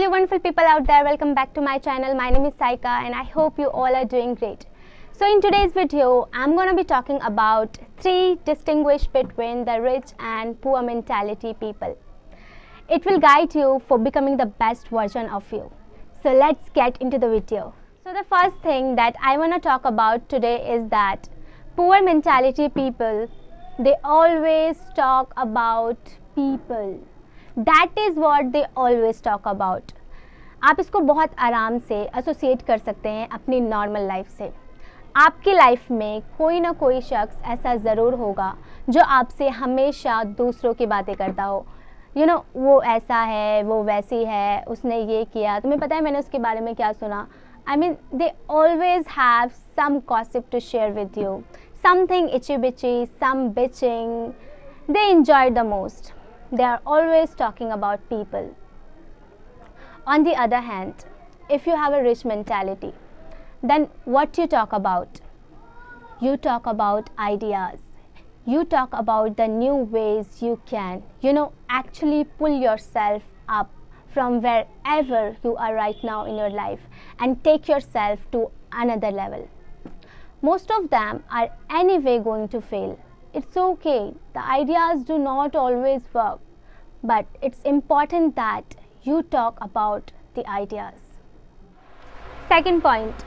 you wonderful people out there, welcome back to my channel. My name is Saika and I hope you all are doing great. So in today's video, I'm going to be talking about 3 distinguish between the rich and poor mentality people. It will guide you for becoming the best version of you. So let's get into the video. So the first thing that I want to talk about today is that poor mentality people, they always talk about people. That is what they always talk about. आप इसको बहुत आराम से associate कर सकते हैं अपनी normal life से. आपकी लाइफ में कोई ना कोई शख्स ऐसा ज़रूर होगा जो आपसे हमेशा दूसरों की बातें करता हो. वो ऐसा है, वो वैसी है, उसने ये किया, तुम्हें पता है मैंने उसके बारे में क्या सुना. I mean, they always have some gossip to share with you. Something itchy bitchy, some bitching. They enjoy the most. They are always talking about people. On the other hand, if you have a rich mentality, then what you talk about? You talk about ideas. You talk about the new ways you can, actually pull yourself up from wherever you are right now in your life and take yourself to another level. Most of them are anyway going to fail. It's okay, the ideas do not always work, but it's important that you talk about the ideas. Second point,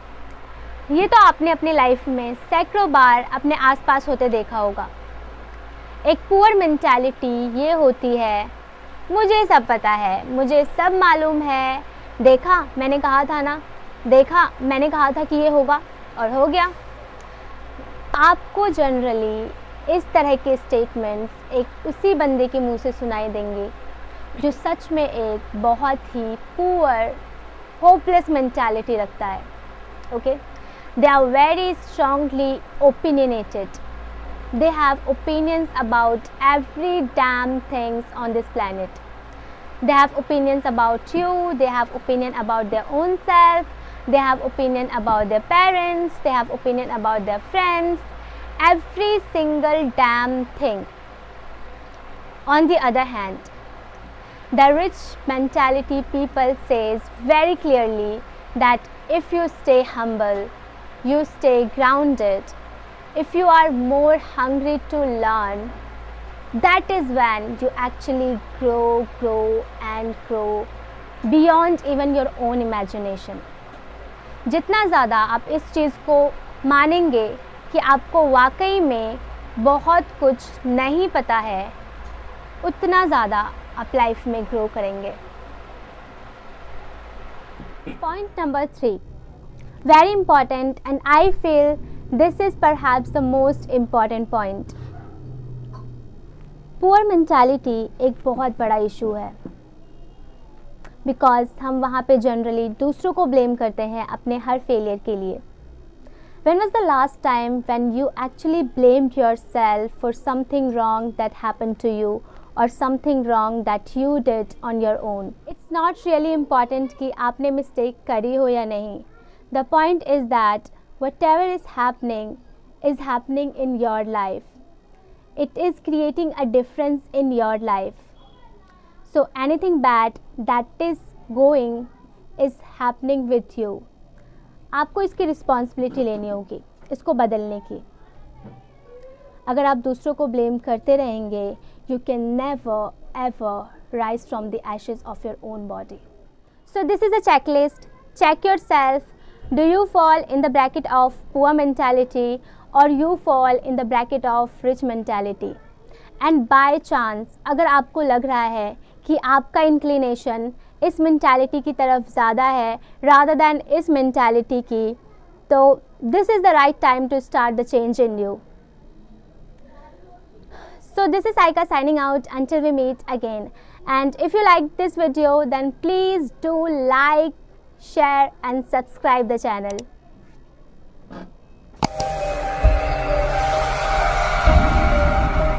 ये तो आपने अपनी life में सैकड़ों बार अपने आसपास होते देखा होगा. एक पुअर मेंटालिटी ये होती है, मुझे सब पता है, मुझे सब मालूम है, देखा मैंने कहा था ना, देखा मैंने कहा था कि ये होगा और हो गया. आपको जनरली इस तरह के स्टेटमेंट्स एक उसी बंदे के मुंह से सुनाई देंगे जो सच में एक बहुत ही पुअर होपलेस मेंटालिटी रखता है. Okay, they are very strongly opinionated. They have opinions about every damn things on this planet. They have opinions about you, they have opinion about their own self, they have opinion about their parents, they have opinion about their friends, every single damn thing. On the other hand, the rich mentality people says very clearly that if you stay humble, you stay grounded, if you are more hungry to learn, that is when you actually grow and grow beyond even your own imagination. जितना ज़्यादा आप इस चीज़ को मानेंगे कि आपको वाकई में बहुत कुछ नहीं पता है, उतना ज़्यादा आप लाइफ में ग्रो करेंगे. Point number 3, very important, and I feel this is perhaps the most important point. Poor mentality एक बहुत बड़ा इशू है, बिकॉज हम वहाँ पे जनरली दूसरों को ब्लेम करते हैं अपने हर फेलियर के लिए. When was the last time when you actually blamed yourself for something wrong that happened to you or something wrong that you did on your own? It's not really important कि आपने mistake करी हो या नहीं. The point is that whatever is happening in your life. It is creating a difference in your life. So anything bad that is going is happening with you. आपको इसकी responsibility लेनी होगी, इसको बदलने की. अगर आप दूसरों को ब्लेम करते रहेंगे, you can never ever rise from the ashes of your own body. So this is a checklist. Check yourself. Do you fall in the bracket of poor mentality or you fall in the bracket of rich mentality? And by chance अगर आपको लग रहा है कि आपका inclination इस mentality की तरफ ज़्यादा है rather than इस mentality की, तो this is the right time to start the change in you. So this is Saika signing out until we meet again. And if you like this video, then please do like, share and subscribe the channel.